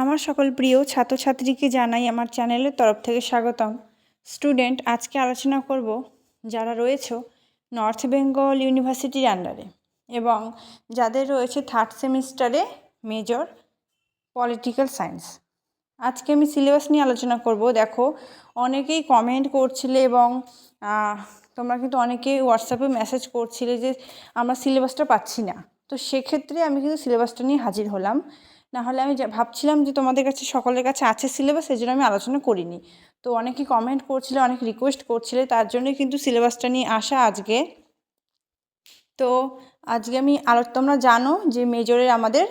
আমার সকল প্রিয় ছাত্রছাত্রীকে জানাই আমার চ্যানেলের তরফ থেকে স্বাগতম। স্টুডেন্ট, আজকে আলোচনা করব যারা রয়েছে নর্থ বেঙ্গল ইউনিভার্সিটির আন্ডারে এবং যাদের রয়েছে থার্ড সেমিস্টারে মেজর পলিটিক্যাল সায়েন্স। আজকে আমি সিলেবাস নিয়ে আলোচনা করব। দেখো, অনেকেই কমেন্ট করছিলে এবং তোমরা কিন্তু অনেকেই হোয়াটসঅ্যাপে মেসেজ করছিলে যে আমরা সিলেবাসটা পাচ্ছি না। তো সেক্ষেত্রে আমি কিন্তু সিলেবাসটা নিয়ে হাজির হলাম। নাহলে আমি ভাবছিলাম যে তোমাদের কাছে সকলের কাছে আছে সিলেবাস, এই জন্য আমি আলোচনা করিনি। তো অনেকেই কমেন্ট করছিলে, অনেক রিকোয়েস্ট করছিলে, তার জন্যই কিন্তু সিলেবাসটা নিয়ে আসা আজকে। তো আজকে আমি তোমরা জানো যে মেজরের আমাদের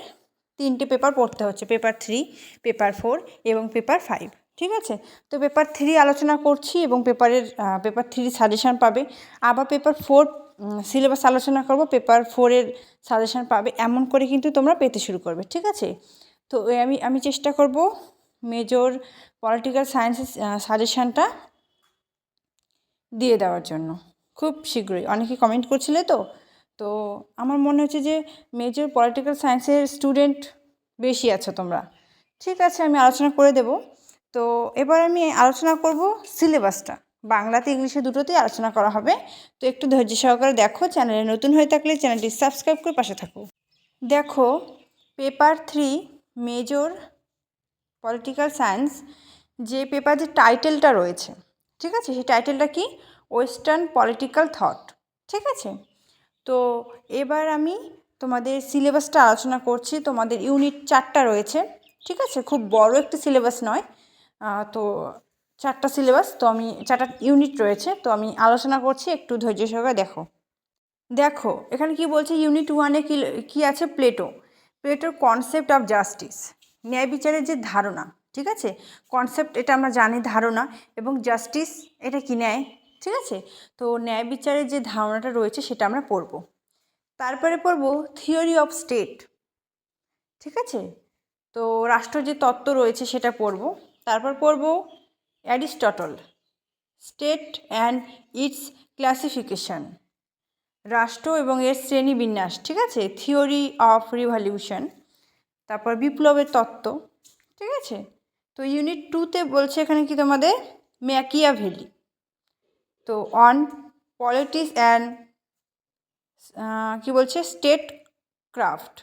3টে পেপার পড়তে হচ্ছে, পেপার 3, পেপার 4 এবং পেপার 5। ঠিক আছে? তো পেপার 3 আলোচনা করছি এবং পেপার 3 সাজেশান পাবে। আবার পেপার 4 সিলেবাস আলোচনা করব, পেপার 4-এর সাজেশান পাবে। এমন করে কিন্তু তোমরা পেতে শুরু করবে। ঠিক আছে? তো আমি চেষ্টা করব মেজর পলিটিক্যাল সায়েন্সের সাজেশানটা দিয়ে দেওয়ার জন্য খুব শীঘ্রই। অনেকে কমেন্ট করছিলে তো আমার মনে হচ্ছে যে মেজর পলিটিক্যাল সায়েন্সের স্টুডেন্ট বেশি আছো তোমরা। ঠিক আছে, আমি আলোচনা করে দেব। তো এবার আমি আলোচনা করব সিলেবাসটা। বাংলাতে ইংলিশে দুটোতেই আলোচনা করা হবে। তো একটু ধৈর্য সহকারে দেখো। চ্যানেলে নতুন হয়ে থাকলে চ্যানেলটি সাবস্ক্রাইব করে পাশে থাকো। দেখো, পেপার 3 মেজর পলিটিক্যাল সায়েন্স যে পেপার যে টাইটেলটা রয়েছে, ঠিক আছে, সেই টাইটেলটা কি? Western political thought. ঠিক আছে? তো এবার আমি তোমাদের সিলেবাসটা আলোচনা করছি। তোমাদের ইউনিট 4টা রয়েছে। ঠিক আছে? খুব বড় একটি সিলেবাস নয়। তো 4টা সিলেবাস, তো আমি 4টা ইউনিট রয়েছে। তো আমি আলোচনা করছি, একটু ধৈর্য সহকারে দেখো। দেখো, এখানে কি বলছে, ইউনিট 1-এ কি আছে? প্লেটোর কনসেপ্ট অফ জাস্টিস, ন্যায় বিচারের যে ধারণা। ঠিক আছে? কনসেপ্ট এটা আমরা জানি, ধারণা, এবং জাস্টিস এটা কি? ন্যায়। ঠিক আছে? তো ন্যায় বিচারের যে ধারণাটা রয়েছে সেটা আমরা পড়ব। তারপরে পড়ব থিওরি অফ স্টেট। ঠিক আছে? তো রাষ্ট্র যে তত্ত্ব রয়েছে সেটা পড়ব। তারপর পড়ব Aristotle, state and it's classification, রাষ্ট্র এবং এর শ্রেণীবিন্যাস। ঠিক আছে? Theory of revolution. তারপর বিপ্লবের তত্ত্ব। ঠিক আছে? তো ইউনিট 2-তে বলছে এখানে কি তোমাদের ম্যাকিয়াভেলি, তো অন পলিটিক্স অ্যান্ড কি বলছে স্টেট ক্রাফট।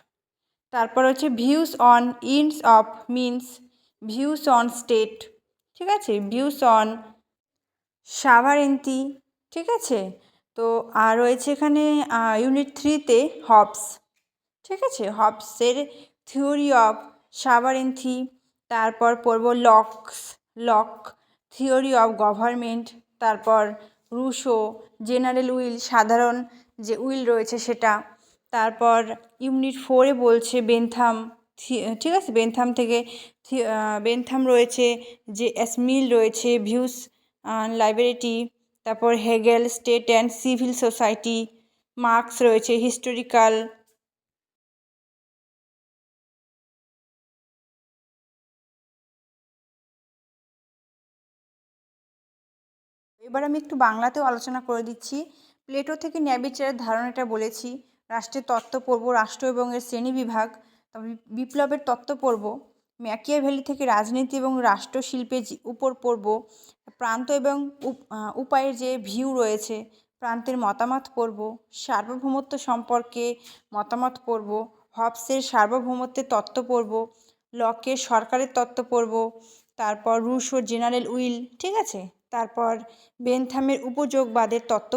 তারপর হচ্ছে views on ends of means, views on state. ঠিক আছে? Views on sovereignty. ঠিক আছে? তো আর রয়েছে এখানে ইউনিট 3-তে হবস। ঠিক আছে? হবসের থিওরি অফ সাভারেন্টি। তারপর পড়ব লক থিওরি অফ গভর্নমেন্ট। তারপর রুশো, জেনারেল উইল, সাধারণ যে উইল রয়েছে সেটা। তারপর ইউনিট 4-এ বলছে বেনথাম। ঠিক আছে? বেনথাম থেকে বেনথাম রয়েছে, যে এসমিল রয়েছে, ভিউস লাইব্রেরিটি। তারপর Hegel, state and civil society. Marx রয়েছে, হিস্টোরিক্যাল। এবার আমি একটু বাংলাতেও আলোচনা করে দিচ্ছি। প্লেটো থেকে ন্যায় বিচারের ধারণাটা বলেছি। রাষ্ট্রের তত্ত্ব পড়ব, রাষ্ট্র এবং এর শ্রেণীবিভাগ। তারপর বিপ্লবের তত্ত্ব পড়ব। ম্যাকিয়াভেলি থেকে রাজনীতি এবং রাষ্ট্রশিল্পের উপর পড়ব। প্রান্ত এবং উপায়ের যে ভিউ রয়েছে, প্রান্তের মতামত পড়ব। সার্বভৌমত্ব সম্পর্কে মতামত পড়ব। হবসের সার্বভৌমত্বের তত্ত্ব পড়ব। লকের সরকারের তত্ত্ব পড়ব। তারপর রুশো জেনারেল উইল। ঠিক আছে? তারপর বেনথামের উপযোগবাদের তত্ত্ব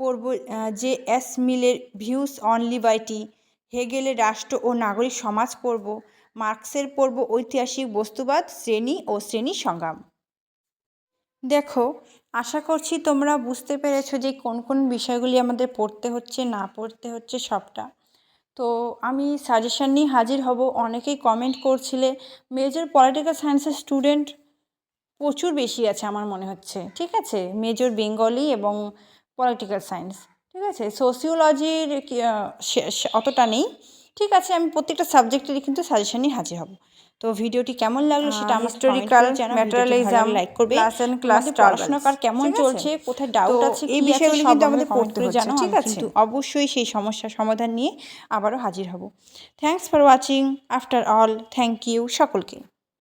পড়ব যে এস মিলের ভিউস অন লিবার্টি। হেগেলের রাষ্ট্র ও নাগরিক সমাজ পড়ব। মার্কসের পড়ব ঐতিহাসিক বস্তুবাদ, শ্রেণী ও শ্রেণী সংগ্রাম। দেখো, আশা করছি তোমরা বুঝতে পেরেছো যে কোন কোন বিষয়গুলি আমাদের পড়তে হচ্ছে, না পড়তে হচ্ছে সবটা। তো আমি সাজেশান নিয়ে হাজির হব। অনেকেই কমেন্ট করছিলে। মেজর পলিটিক্যাল সায়েন্সের স্টুডেন্ট প্রচুর বেশি আছে আমার মনে হচ্ছে। ঠিক আছে? মেজর বেঙ্গলি এবং পলিটিক্যাল সায়েন্স। ঠিক আছে? সোশিওলজির অতটা নেই। ঠিক আছে, আমি প্রত্যেকটা সাবজেক্টেরই কিন্তু সাজেশন নিয়ে হাজির হব। তো ভিডিওটি কেমন লাগলো সেটা আমার হিস্টোরিক্যাল, ম্যাটেরিয়ালিজম, লাইক করবে। ক্লাস অ্যান্ড ক্লাস পড়াশোনা কার কেমন চলছে, কোথায় ডাউট আছে, এই কি আছে বিষয়গুলো সব কিন্তু আমাদের আমাদের কমেন্ট পড়তে করে হচ্ছে, জানাও, ঠিক আমি আছে? কিন্তু অবশ্যই সেই সমস্যার সমাধান নিয়ে আবারও হাজির হব। Thanks for watching. After all, thank you সকলকে।